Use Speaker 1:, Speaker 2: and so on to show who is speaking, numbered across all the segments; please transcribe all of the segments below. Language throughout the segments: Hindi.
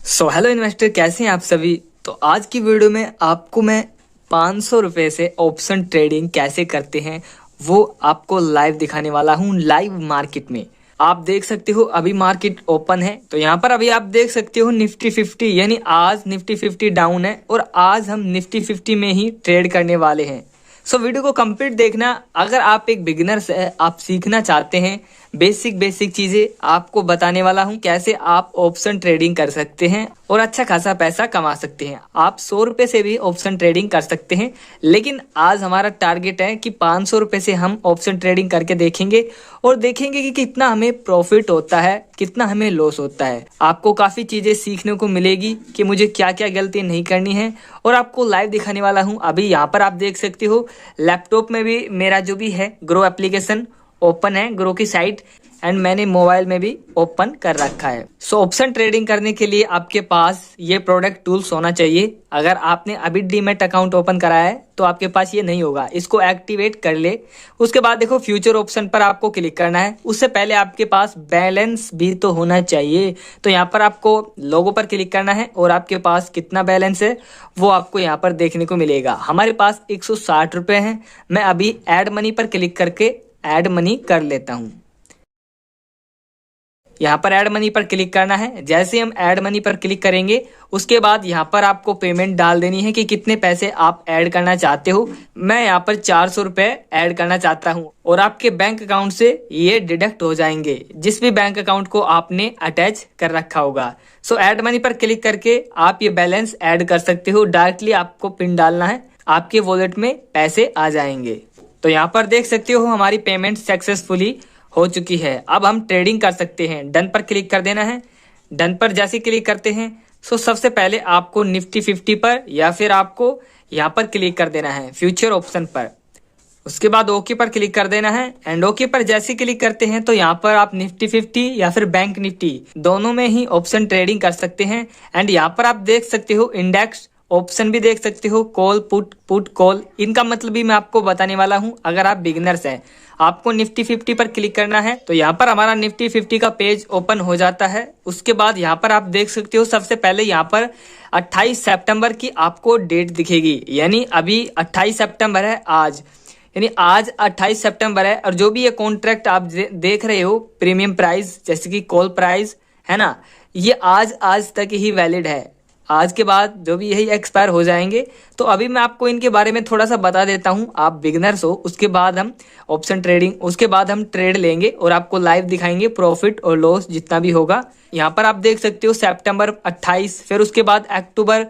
Speaker 1: हेलो इन्वेस्टर, कैसे हैं आप सभी। तो आज की वीडियो में आपको मैं 500 रुपये से ऑप्शन ट्रेडिंग कैसे करते हैं वो आपको लाइव दिखाने वाला हूं। लाइव मार्केट में आप देख सकते हो, अभी मार्केट ओपन है तो यहाँ पर अभी आप देख सकते हो निफ्टी 50, यानी आज निफ्टी 50 डाउन है और आज हम निफ्टी 50 में ही ट्रेड करने वाले हैं। वीडियो को कंप्लीट देखना। अगर आप एक बिगिनर से आप सीखना चाहते हैं बेसिक चीजें आपको बताने वाला हूं, कैसे आप ऑप्शन ट्रेडिंग कर सकते हैं और अच्छा खासा पैसा कमा सकते हैं। आप 100 रुपए से भी ऑप्शन ट्रेडिंग कर सकते हैं, लेकिन आज हमारा टारगेट है कि 500 रुपए से हम ऑप्शन ट्रेडिंग करके देखेंगे और देखेंगे कि कितना हमें प्रॉफिट होता है, कितना हमें लॉस होता है। आपको काफी चीजें सीखने को मिलेगी कि मुझे क्या क्या गलती नहीं करनी है और आपको लाइव दिखाने वाला हूं। अभी यहाँ पर आप देख सकते हो लैपटॉप में भी मेरा जो भी है ग्रो एप्लीकेशन ओपन है, ग्रो की साइट, एंड मैंने मोबाइल में भी ओपन कर रखा है। ऑप्शन ट्रेडिंग करने के लिए आपके पास ये प्रोडक्ट टूल्स होना चाहिए। अगर आपने अभी डीमैट अकाउंट ओपन कराया है तो आपके पास ये नहीं होगा, इसको एक्टिवेट कर ले। उसके बाद देखो फ्यूचर ऑप्शन पर आपको क्लिक करना है। उससे पहले आपके पास बैलेंस भी तो होना चाहिए, तो यहाँ पर आपको लोगो पर क्लिक करना है और आपके पास कितना बैलेंस है वो आपको यहाँ पर देखने को मिलेगा। हमारे पास 160 रुपए हैं। मैं अभी ऐड मनी पर क्लिक करके ऐड मनी कर लेता हूं। यहाँ पर ऐड मनी पर क्लिक करना है। जैसे हम ऐड मनी पर क्लिक करेंगे उसके बाद यहाँ पर आपको पेमेंट डाल देनी है कि कितने पैसे आप ऐड करना चाहते हो। मैं यहाँ पर 400 रुपए ऐड करना चाहता हूँ और आपके बैंक अकाउंट से ये डिडक्ट हो जाएंगे, जिस भी बैंक अकाउंट को आपने अटैच कर रखा होगा। ऐड मनी पर क्लिक करके आप ये बैलेंस ऐड कर सकते हो। डायरेक्टली आपको पिन डालना है, आपके वॉलेट में पैसे आ जाएंगे। तो यहाँ पर देख सकते हो हमारी पेमेंट सक्सेसफुली हो चुकी है। अब हम ट्रेडिंग कर सकते हैं। डन पर क्लिक कर देना है। डन पर जैसे क्लिक करते हैं सबसे पहले आपको निफ्टी 50 पर या फिर आपको यहाँ पर क्लिक कर देना है फ्यूचर ऑप्शन पर। उसके बाद ओके पर क्लिक कर देना है एंड ओके पर जैसे क्लिक करते हैं तो यहाँ पर आप निफ्टी 50 या फिर बैंक निफ्टी दोनों में ही ऑप्शन ट्रेडिंग कर सकते हैं। एंड यहाँ पर आप देख सकते हो इंडेक्स ऑप्शन भी देख सकते हो, कॉल पुट कॉल। इनका मतलब भी मैं आपको बताने वाला हूं। अगर आप बिगिनर्स हैं आपको निफ्टी 50 पर क्लिक करना है तो यहाँ पर हमारा निफ्टी 50 का पेज ओपन हो जाता है। उसके बाद यहाँ पर आप देख सकते हो सबसे पहले यहाँ पर 28 सितंबर की आपको डेट दिखेगी, यानी अभी 28 सितंबर है आज, यानी आज 28 सितंबर है। और जो भी ये कॉन्ट्रैक्ट आप देख रहे हो प्रीमियम प्राइस जैसे कि कॉल प्राइस है ना, ये आज तक ही वैलिड है। आज के बाद जो भी यही एक्सपायर हो जाएंगे। तो अभी मैं आपको इनके बारे में थोड़ा सा बता देता हूं। आप बिगिनर्स हो, उसके बाद हम ऑप्शन ट्रेडिंग, उसके बाद हम ट्रेड लेंगे और आपको लाइव दिखाएंगे प्रॉफिट और लॉस जितना भी होगा। यहाँ पर आप देख सकते हो सितंबर 28, फिर उसके बाद अक्टूबर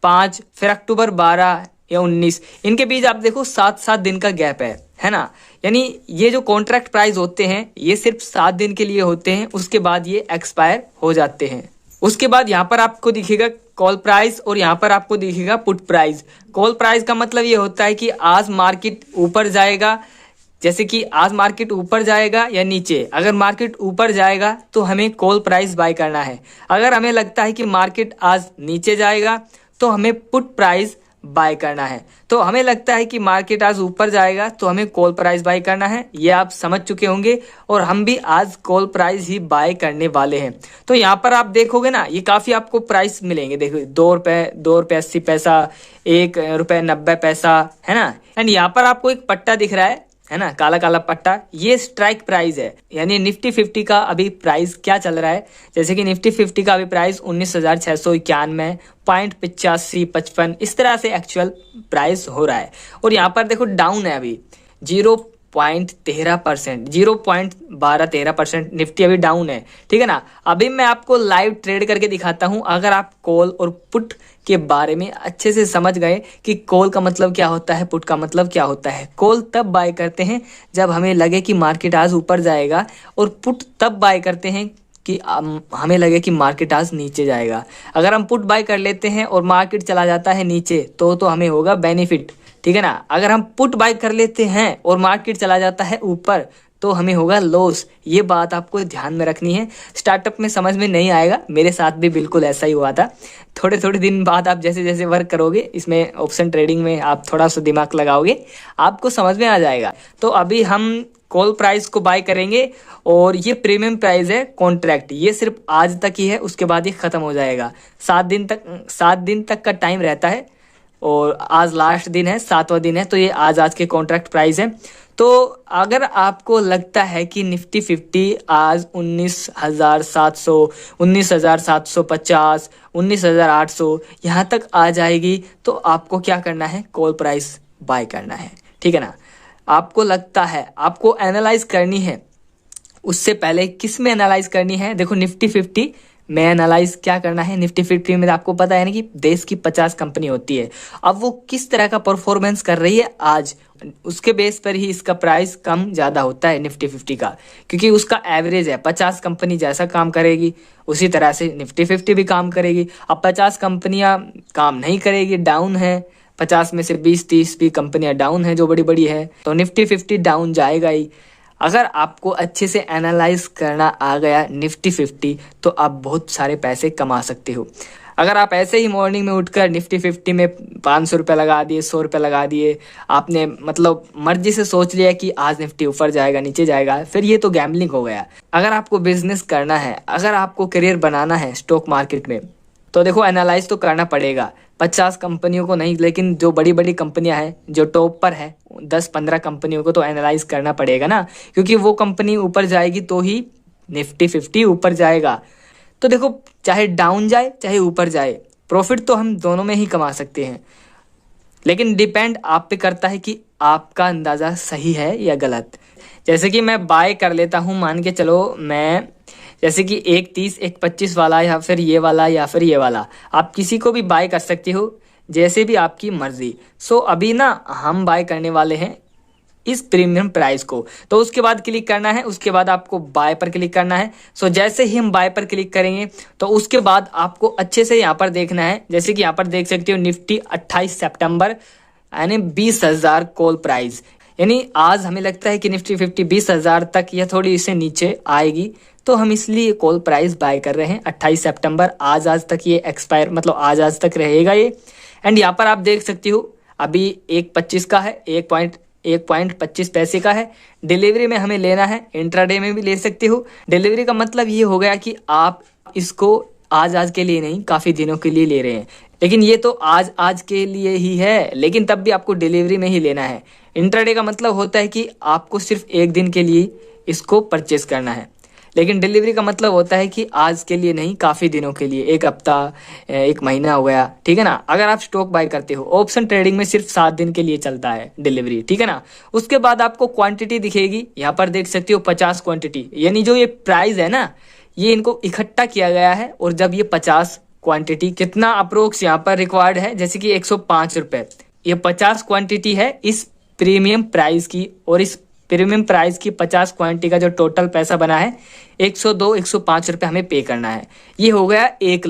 Speaker 1: 5, फिर अक्टूबर 12 या 19। इनके बीच आप देखो 7 दिन का गैप है ना। यानी ये जो कॉन्ट्रैक्ट प्राइस होते हैं ये सिर्फ 7 दिन के लिए होते हैं, उसके बाद ये एक्सपायर हो जाते हैं। उसके बाद यहाँ पर आपको दिखेगा कॉल प्राइस और यहाँ पर आपको दिखेगा पुट प्राइस। कॉल प्राइस का मतलब ये होता है कि आज मार्केट ऊपर जाएगा, जैसे कि आज मार्केट ऊपर जाएगा या नीचे। अगर मार्केट ऊपर जाएगा तो हमें कॉल प्राइस बाय करना है। अगर हमें लगता है कि मार्केट आज नीचे जाएगा तो हमें पुट प्राइस बाय करना है। तो हमें लगता है कि मार्केट आज ऊपर जाएगा तो हमें कॉल प्राइस बाय करना है। ये आप समझ चुके होंगे और हम भी आज कॉल प्राइस ही बाय करने वाले हैं। तो यहाँ पर आप देखोगे ना, ये काफी आपको प्राइस मिलेंगे। देखो 2 रुपए 80 पैसा, 1 रुपए 90 पैसा, है ना। एंड यहाँ पर आपको एक पट्टा दिख रहा है ना, काला काला पट्टा, ये स्ट्राइक प्राइस है। यानी निफ्टी 50 का अभी प्राइस क्या चल रहा है, जैसे कि निफ्टी 50 का अभी प्राइस 19,691.8555 इस तरह से एक्चुअल प्राइस हो रहा है। और यहाँ पर देखो डाउन है अभी 0.13%, 0.12-13% निफ्टी अभी डाउन है, ठीक है ना। अभी मैं आपको लाइव ट्रेड करके दिखाता हूं। अगर आप कॉल और पुट के बारे में अच्छे से समझ गए कि कॉल का मतलब क्या होता है, पुट का मतलब क्या होता है। कॉल तब बाय करते हैं जब हमें लगे कि मार्केट आज ऊपर जाएगा, और पुट तब बाय करते हैं कि हमें लगे कि मार्केट आज नीचे जाएगा। अगर हम पुट बाय कर लेते हैं और मार्केट चला जाता है नीचे तो हमें होगा बेनिफिट, ठीक है ना। अगर हम पुट बाय कर लेते हैं और मार्केट चला जाता है ऊपर तो हमें होगा लॉस। ये बात आपको ध्यान में रखनी है। स्टार्टअप में समझ में नहीं आएगा, मेरे साथ भी बिल्कुल ऐसा ही हुआ था। थोड़े थोड़े दिन बाद आप जैसे जैसे वर्क करोगे इसमें, ऑप्शन ट्रेडिंग में आप थोड़ा सा दिमाग लगाओगे, आपको समझ में आ जाएगा। तो अभी हम कॉल प्राइस को बाय करेंगे और ये प्रीमियम प्राइस है कॉन्ट्रैक्ट, ये सिर्फ आज तक ही है, उसके बाद ये खत्म हो जाएगा। 7 दिन तक का टाइम रहता है और आज लास्ट दिन है, 7वां दिन है, तो ये आज के कॉन्ट्रैक्ट प्राइस है। तो अगर आपको लगता है कि निफ्टी 50 आज 19,700, 19,750, 19,800 यहाँ तक आ जाएगी, तो आपको क्या करना है, कॉल प्राइस बाय करना है, ठीक है ना। आपको लगता है, आपको एनालाइज करनी है, उससे पहले किस में एनालाइज करनी है, देखो निफ्टी 50 में एनालाइज क्या करना है। निफ्टी 50 में आपको पता है ना कि देश की 50 कंपनी होती है, अब वो किस तरह का परफॉर्मेंस कर रही है आज, उसके बेस पर ही इसका प्राइस कम ज़्यादा होता है निफ्टी 50 का, क्योंकि उसका एवरेज है। 50 कंपनी जैसा काम करेगी उसी तरह से निफ्टी 50 भी काम करेगी। अब 50 कंपनियां काम नहीं करेगी, डाउन है, 50 में से 20-30 भी कंपनियां डाउन है जो बड़ी बड़ी है, तो निफ्टी 50 डाउन जाएगा ही। अगर आपको अच्छे से एनालाइज करना आ गया निफ्टी 50, तो आप बहुत सारे पैसे कमा सकते हो। अगर आप ऐसे ही मॉर्निंग में उठकर निफ्टी 50 में 500 रुपये लगा दिए, 100 रुपये लगा दिए, आपने मतलब मर्जी से सोच लिया कि आज निफ्टी ऊपर जाएगा नीचे जाएगा, फिर ये तो गैम्बलिंग हो गया। अगर आपको बिजनेस करना है, अगर आपको करियर बनाना है स्टॉक मार्केट में, तो देखो एनालाइज तो करना पड़ेगा। 50 कंपनियों को नहीं, लेकिन जो बड़ी बड़ी कंपनियां हैं जो टॉप पर है 10-15 कंपनियों को तो एनालाइज करना पड़ेगा ना, क्योंकि वो कंपनी ऊपर जाएगी तो ही निफ्टी 50 ऊपर जाएगा। तो देखो चाहे डाउन जाए चाहे ऊपर जाए, प्रॉफिट तो हम दोनों में ही कमा सकते हैं, लेकिन डिपेंड आप पे करता है कि आपका अंदाज़ा सही है या गलत। जैसे कि मैं बाय कर लेता हूँ, मान के चलो मैं, जैसे कि 1.30, 1.25 वाला या फिर ये वाला या फिर ये वाला, आप किसी को भी बाय कर सकते हो, जैसे भी आपकी मर्जी। सो अभी ना हम बाय करने वाले हैं इस प्रीमियम प्राइस को, तो उसके बाद क्लिक करना है, उसके बाद आपको बाय पर क्लिक करना है। सो जैसे ही हम बाय पर क्लिक करेंगे तो उसके बाद आपको अच्छे से यहाँ पर देखना है, जैसे कि यहाँ पर देख सकते हो निफ्टी 28 सितंबर यानी 20,000 कॉल प्राइस, यानी आज हमें लगता है कि निफ्टी 50 20,000 तक या थोड़ी इससे नीचे आएगी, तो हम इसलिए कॉल प्राइस बाय कर रहे हैं 28 सितंबर। आज तक ये एक्सपायर, मतलब आज तक रहेगा ये। एंड यहाँ पर आप देख सकते हो अभी 1.25 का है, 1.25 पैसे का है। डिलीवरी में हमें लेना है, इंट्राडे में भी ले सकते हो। डिलीवरी का मतलब ये हो गया कि आप इसको आज के लिए नहीं, काफ़ी दिनों के लिए ले रहे हैं, लेकिन ये तो आज के लिए ही है, लेकिन तब भी आपको डिलीवरी में ही लेना है। इंट्राडे का मतलब होता है कि आपको सिर्फ एक दिन के लिए इसको परचेस करना है, लेकिन डिलीवरी का मतलब होता है कि आज के लिए नहीं, काफ़ी दिनों के लिए, 1 हफ्ता 1 महीना हो गया, ठीक है ना। अगर आप स्टॉक बाय करते हो, ऑप्शन ट्रेडिंग में सिर्फ 7 दिन के लिए चलता है डिलीवरी, ठीक है ना। उसके बाद आपको क्वांटिटी दिखेगी, यहाँ पर देख सकते हो 50 क्वांटिटी, यानी जो ये प्राइस है ना, ये इनको इकट्ठा किया गया है। और जब ये 50 क्वांटिटी कितना अप्रोक्स यहाँ पर रिक्वायर्ड है, जैसे कि 105 रुपये, ये 50 क्वांटिटी है इस प्रीमियम प्राइस की, और इस प्रीमियम प्राइस की 50 क्वांटिटी का जो टोटल पैसा बना है 102-105 रुपये हमें पे करना है। ये हो गया एक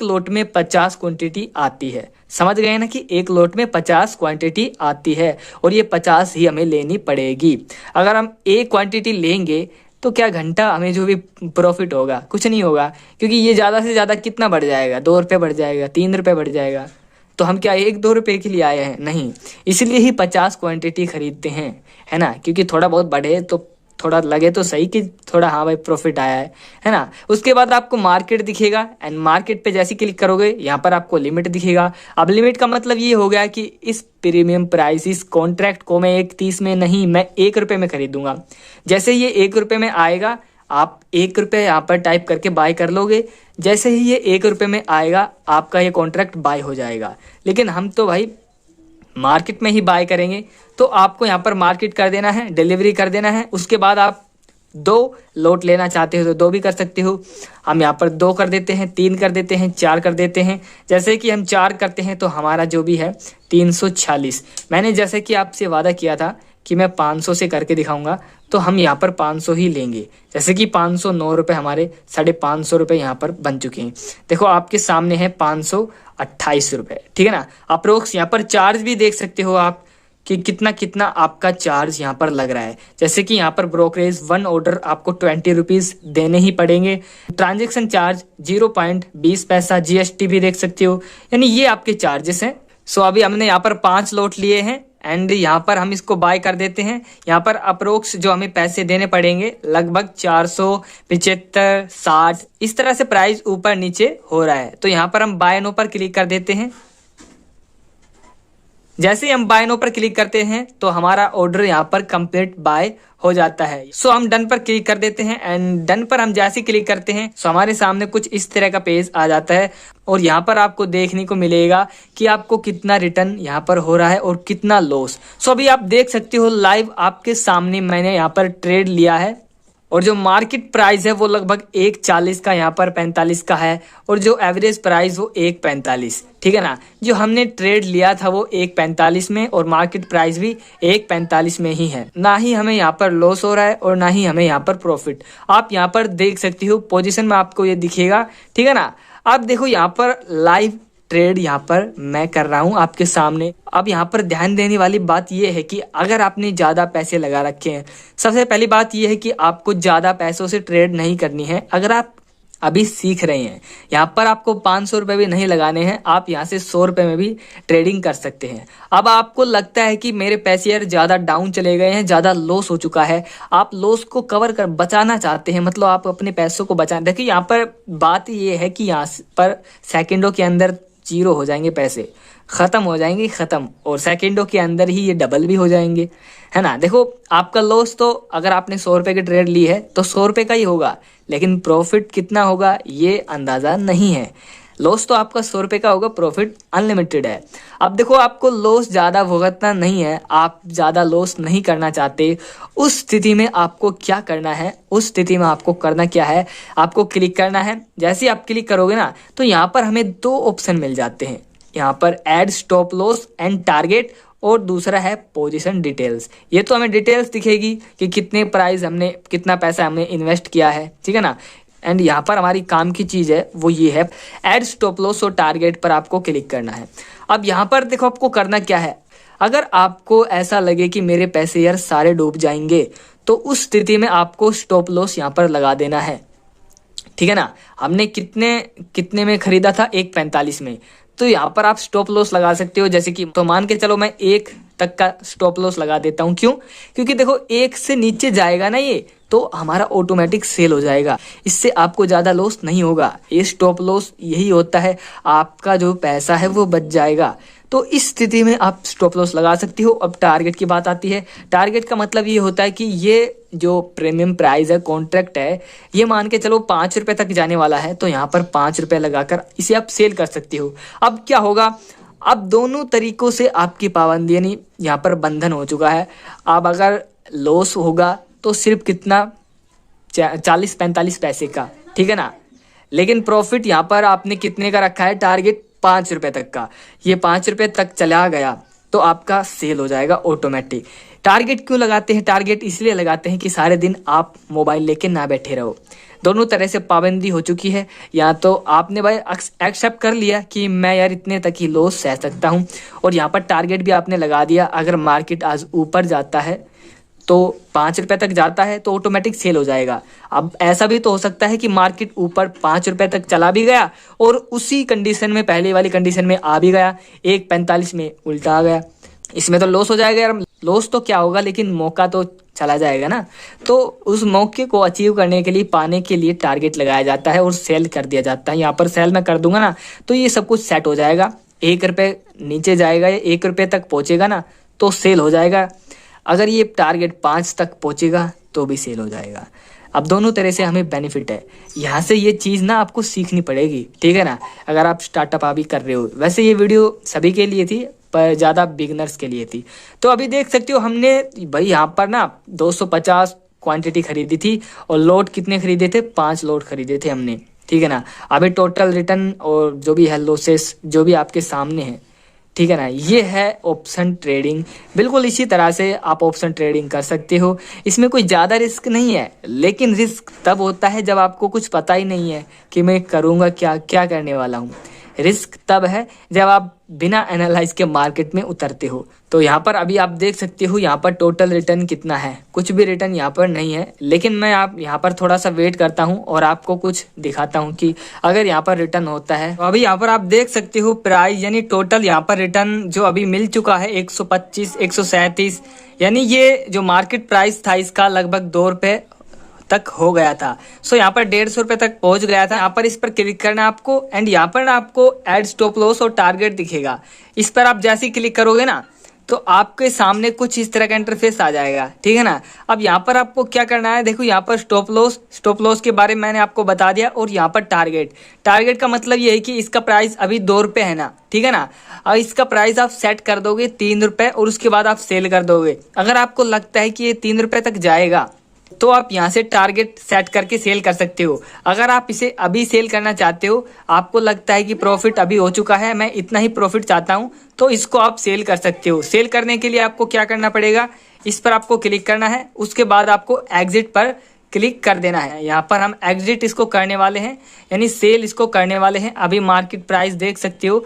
Speaker 1: लोट में 50 क्वांटिटी आती है, समझ गए ना कि एक लोट में 50 क्वांटिटी आती है, और ये 50 ही हमें लेनी पड़ेगी। अगर हम एक क्वांटिटी लेंगे तो क्या घंटा हमें जो भी प्रॉफिट होगा, कुछ नहीं होगा, क्योंकि ये ज़्यादा से ज़्यादा कितना बढ़ जाएगा, 2 रुपये बढ़ जाएगा, 3 रुपये बढ़ जाएगा। तो हम क्या 1-2 रुपये के लिए आए हैं? नहीं, इसलिए ही 50 क्वांटिटी खरीदते हैं, है ना, क्योंकि थोड़ा बहुत बढ़े तो थोड़ा लगे तो सही कि थोड़ा हाँ भाई प्रॉफिट आया है ना। उसके बाद आपको मार्केट दिखेगा, एंड मार्केट पे जैसे क्लिक करोगे यहाँ पर आपको लिमिट दिखेगा। अब लिमिट का मतलब ये हो गया कि इस प्रीमियम प्राइस, इस कॉन्ट्रैक्ट को मैं 1.30 में नहीं, मैं 1 रुपये में खरीदूंगा। जैसे ये 1 रुपये में आएगा, आप 1 रुपये यहाँ पर टाइप करके बाय कर लोगे, जैसे ही ये 1 रुपये में आएगा आपका ये कॉन्ट्रैक्ट बाय हो जाएगा। लेकिन हम तो भाई मार्केट में ही बाय करेंगे, तो आपको यहाँ पर मार्केट कर देना है, डिलीवरी कर देना है। उसके बाद आप 2 लोट लेना चाहते हो तो 2 भी कर सकते हो। हम यहाँ पर 2 कर देते हैं, 3 कर देते हैं, 4 कर देते हैं। जैसे कि हम 4 करते हैं तो हमारा जो भी है 346। मैंने जैसे कि आपसे वादा किया था कि मैं 500 से करके दिखाऊंगा, तो हम यहाँ पर 500 ही लेंगे। जैसे कि 509 रुपये हमारे 550 रुपये यहाँ पर बन चुके हैं। देखो आपके सामने है 528 रुपये, ठीक है ना। अप्रोक्स यहाँ पर चार्ज भी देख सकते हो आप, कि कितना कितना आपका चार्ज यहाँ पर लग रहा है। जैसे कि यहाँ पर ब्रोकरेज 1 ऑर्डर आपको 20 रुपीज़ देने ही पड़ेंगे। ट्रांजेक्शन चार्ज 0.20 पैसा, जीएसटी भी देख सकते हो, यानी ये आपके चार्जेस हैं। सो अभी हमने यहाँ पर 5 लॉट लिए हैं एंड यहाँ पर हम इसको बाय कर देते हैं। यहाँ पर अप्रोक्स जो हमें पैसे देने पड़ेंगे लगभग 475, 60 इस तरह से प्राइस ऊपर नीचे हो रहा है। तो यहाँ पर हम बाय नो पर क्लिक कर देते हैं। जैसे ही हम बाय नो पर क्लिक करते हैं तो हमारा ऑर्डर यहाँ पर कंप्लीट बाय हो जाता है। सो हम डन पर क्लिक कर देते हैं एंड डन पर हम जैसे क्लिक करते हैं सो हमारे सामने कुछ इस तरह का पेज आ जाता है और यहाँ पर आपको देखने को मिलेगा कि आपको कितना रिटर्न यहाँ पर हो रहा है और कितना लॉस। सो अभी आप देख सकते हो लाइव आपके सामने मैंने यहाँ पर ट्रेड लिया है और जो मार्केट प्राइस है वो लगभग 1.40 का यहाँ पर 45 का है और जो एवरेज प्राइस वो 1.45, ठीक है ना। जो हमने ट्रेड लिया था वो 1.45 में और मार्केट प्राइस भी 1.45 में ही है। ना ही हमें यहाँ पर लॉस हो रहा है और ना ही हमें यहाँ पर प्रॉफिट। आप यहाँ पर देख सकते हो पोजीशन में आपको ये दिखेगा, ठीक है ना। आप देखो यहाँ पर लाइव ट्रेड यहाँ पर मैं कर रहा हूँ आपके सामने। अब यहाँ पर ध्यान देने वाली बात यह है कि अगर आपने ज़्यादा पैसे लगा रखे हैं, सबसे पहली बात यह है कि आपको ज़्यादा पैसों से ट्रेड नहीं करनी है। अगर आप अभी सीख रहे हैं, यहाँ पर आपको 500 रुपये भी नहीं लगाने हैं, आप यहाँ से 100 रुपये में भी ट्रेडिंग कर सकते हैं। अब आपको लगता है कि मेरे पैसे यार ज़्यादा डाउन चले गए हैं, ज़्यादा लॉस हो चुका है, आप लॉस को कवर कर बचाना चाहते हैं, मतलब आप अपने पैसों को बचाना। देखिए यहाँ पर बात ये है कि यहाँ पर सेकेंडों के अंदर 0 हो जाएंगे, पैसे खत्म हो जाएंगे, खत्म, और सेकंडों के अंदर ही ये डबल भी हो जाएंगे, है ना। देखो आपका लॉस तो अगर आपने 100 रुपये की ट्रेड ली है तो 100 रुपये का ही होगा, लेकिन प्रॉफिट कितना होगा ये अंदाजा नहीं है। लॉस तो आपका 100 रुपये का होगा, प्रॉफिट अनलिमिटेड है। अब देखो आपको लॉस ज़्यादा भुगतना नहीं है, आप ज़्यादा लॉस नहीं करना चाहते, उस स्थिति में आपको क्या करना है, उस स्थिति में आपको करना क्या है, आपको क्लिक करना है। जैसे ही आप क्लिक करोगे ना तो यहाँ पर हमें 2 ऑप्शन मिल जाते हैं। यहाँ पर add stop loss and target और दूसरा है पोजीशन डिटेल्स। ये तो हमें डिटेल्स दिखेगी कि कितने प्राइस हमने, कितना पैसा हमने इन्वेस्ट किया है, ठीक है ना। एंड यहाँ पर हमारी काम की चीज़ है वो ये है ऐड स्टॉप लॉस और टारगेट पर आपको क्लिक करना है। अब यहाँ पर देखो आपको करना क्या है। अगर आपको ऐसा लगे कि मेरे पैसे यार सारे डूब जाएंगे तो उस स्थिति में आपको स्टॉप लॉस यहाँ पर लगा देना है, ठीक है ना। हमने कितने में खरीदा था, 1.45 में, तो यहाँ पर आप स्टॉप लॉस लगा सकते हो। जैसे कि तो मान के चलो मैं 1 तक का स्टॉप लॉस लगा देता हूँ। क्यों? क्योंकि देखो 1 से नीचे जाएगा ना ये तो हमारा ऑटोमेटिक सेल हो जाएगा, इससे आपको ज़्यादा लॉस नहीं होगा। ये स्टॉप लॉस यही होता है, आपका जो पैसा है वो बच जाएगा। तो इस स्थिति में आप स्टॉप लॉस लगा सकती हो। अब टारगेट की बात आती है। टारगेट का मतलब ये होता है कि ये जो प्रीमियम प्राइस है, कॉन्ट्रैक्ट है, ये मान के चलो 5 रुपये तक जाने वाला है, तो यहाँ पर 5 रुपये लगाकर इसे आप सेल कर सकती हो। अब क्या होगा, अब दोनों तरीकों से आपकी पाबंदी यानी यहाँ पर बंधन हो चुका है। अब अगर लॉस होगा तो सिर्फ कितना, 40-45 पैसे का, ठीक है ना। लेकिन प्रॉफिट यहाँ पर आपने कितने का रखा है, टारगेट 5 रुपये तक का। ये 5 रुपये तक चला गया तो आपका सेल हो जाएगा ऑटोमेटिक। टारगेट क्यों लगाते हैं? टारगेट इसलिए लगाते हैं कि सारे दिन आप मोबाइल लेके ना बैठे रहो। दोनों तरह से पाबंदी हो चुकी है। या तो आपने भाई एक्सेप्ट कर लिया कि मैं यार इतने तक ही लॉस सह सकता हूँ, और यहाँ पर टारगेट भी आपने लगा दिया। अगर मार्केट आज ऊपर जाता है तो 5 रुपये तक जाता है तो ऑटोमेटिक सेल हो जाएगा। अब ऐसा भी तो हो सकता है कि मार्केट ऊपर 5 रुपये तक चला भी गया और उसी कंडीशन में, पहले वाली कंडीशन में आ भी गया, 1.45 में उल्टा आ गया, इसमें तो लॉस हो जाएगा यार। लॉस तो क्या होगा, लेकिन मौका तो चला जाएगा ना। तो उस मौके को अचीव करने के लिए, पाने के लिए टारगेट लगाया जाता है और सेल कर दिया जाता है। यहाँ पर सेल मैं कर दूंगा ना तो ये सब कुछ सेट हो जाएगा। 1 रुपये नीचे जाएगा या 1 रुपये तक पहुँचेगा ना तो सेल हो जाएगा। अगर ये टारगेट 5 तक पहुँचेगा तो भी सेल हो जाएगा। अब दोनों तरह से हमें बेनिफिट है। यहाँ से ये चीज़ ना आपको सीखनी पड़ेगी, ठीक है ना, अगर आप स्टार्टअप अभी कर रहे हो। वैसे ये वीडियो सभी के लिए थी पर ज़्यादा बिगनर्स के लिए थी। तो अभी देख सकते हो हमने भाई यहाँ पर ना 250 क्वांटिटी खरीदी थी और लोट कितने खरीदे थे, 5 लोट खरीदे थे हमने, ठीक है ना। अभी टोटल रिटर्न और जो भी है लॉसेस जो भी आपके सामने है, ठीक है ना। ये है ऑप्शन ट्रेडिंग। बिल्कुल इसी तरह से आप ऑप्शन ट्रेडिंग कर सकते हो। इसमें कोई ज़्यादा रिस्क नहीं है, लेकिन रिस्क तब होता है जब आपको कुछ पता ही नहीं है कि मैं करूँगा क्या, क्या करने वाला हूँ। रिस्क तब है जब आप बिना एनालाइज के मार्केट में उतरते हो। तो यहाँ पर अभी आप देख सकते हो यहाँ पर टोटल रिटर्न कितना है, कुछ भी रिटर्न यहाँ पर नहीं है। लेकिन मैं आप यहाँ पर थोड़ा सा वेट करता हूँ और आपको कुछ दिखाता हूँ कि अगर यहाँ पर रिटर्न होता है। तो अभी यहाँ पर आप देख सकते हो प्राइस यानी टोटल यहाँ पर रिटर्न जो अभी मिल चुका है 125, 137, यानी ये जो मार्केट प्राइस था इसका लगभग 2 रुपये तक हो गया था। सो यहाँ पर 150 रुपये तक पहुंच गया था। यहाँ पर इस पर क्लिक करना है आपको एंड यहाँ पर आपको ऐड स्टॉप लॉस और टारगेट दिखेगा। इस पर आप जैसे ही क्लिक करोगे ना तो आपके सामने कुछ इस तरह का इंटरफेस आ जाएगा, ठीक है ना। अब यहाँ पर आपको क्या करना है, देखो यहाँ पर स्टॉप लॉस के बारे में मैंने आपको बता दिया और यहाँ पर टारगेट का मतलब ये है कि इसका प्राइस अभी 2 रुपये है ना, ठीक है ना। और इसका प्राइस आप सेट कर दोगे 3 रुपये और उसके बाद आप सेल कर दोगे। अगर आपको लगता है कि ये 3 रुपये तक जाएगा तो आप यहाँ से टारगेट सेट करके सेल कर सकते हो। अगर आप इसे अभी सेल करना चाहते हो, आपको लगता है कि प्रॉफिट अभी हो चुका है, मैं इतना ही प्रॉफिट चाहता हूँ, तो इसको आप सेल कर सकते हो। सेल करने के लिए आपको क्या करना पड़ेगा, इस पर आपको क्लिक करना है, उसके बाद आपको एग्जिट पर क्लिक कर देना है। यहाँ पर हम एग्जिट इसको करने वाले हैं यानी सेल इसको करने वाले हैं। अभी मार्केट प्राइस देख सकते हो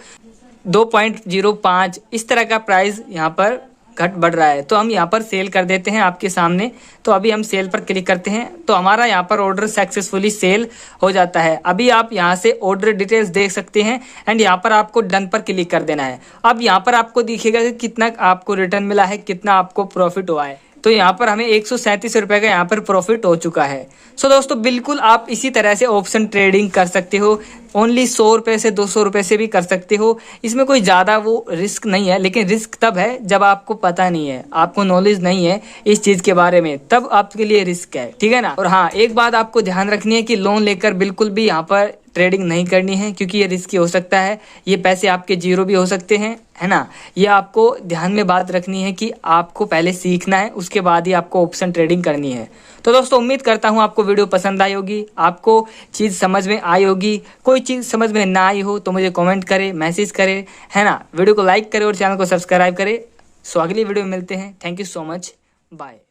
Speaker 1: 2.05 इस तरह का प्राइस यहाँ पर घट बढ़ रहा है। तो हम यहाँ पर सेल कर देते हैं आपके सामने। तो अभी हम सेल पर क्लिक करते हैं तो हमारा यहाँ पर ऑर्डर सक्सेसफुली सेल हो जाता है। अभी आप यहाँ से ऑर्डर डिटेल्स देख सकते हैं एंड यहाँ पर आपको डन पर क्लिक कर देना है। अब यहाँ पर आपको दिखेगा कि कितना आपको रिटर्न मिला है, कितना आपको प्रॉफिट हुआ है। तो यहाँ पर हमें 137 रुपये का यहाँ पर प्रॉफिट हो चुका है। सो दोस्तों बिल्कुल आप इसी तरह से ऑप्शन ट्रेडिंग कर सकते हो। ओनली 100 रुपये से 200 रुपये से भी कर सकते हो। इसमें कोई ज़्यादा वो रिस्क नहीं है, लेकिन रिस्क तब है जब आपको पता नहीं है, आपको नॉलेज नहीं है इस चीज़ के बारे में, तब आपके लिए रिस्क है, ठीक है ना। और हाँ, एक बात आपको ध्यान रखनी है कि लोन लेकर बिल्कुल भी यहाँ पर ट्रेडिंग नहीं करनी है, क्योंकि ये रिस्की हो सकता है। ये पैसे आपके जीरो भी हो सकते हैं, है ना। ये आपको ध्यान में बात रखनी है कि आपको पहले सीखना है, उसके बाद ही आपको ऑप्शन ट्रेडिंग करनी है। तो दोस्तों उम्मीद करता हूँ आपको वीडियो पसंद आई होगी, आपको चीज़ समझ में आई होगी। कोई चीज़ समझ में ना आई हो तो मुझे कमेंट करें, मैसेज करें, है ना। वीडियो को लाइक करें और चैनल को सब्सक्राइब करें। सो अगली वीडियो में मिलते हैं। Thank you so much, bye.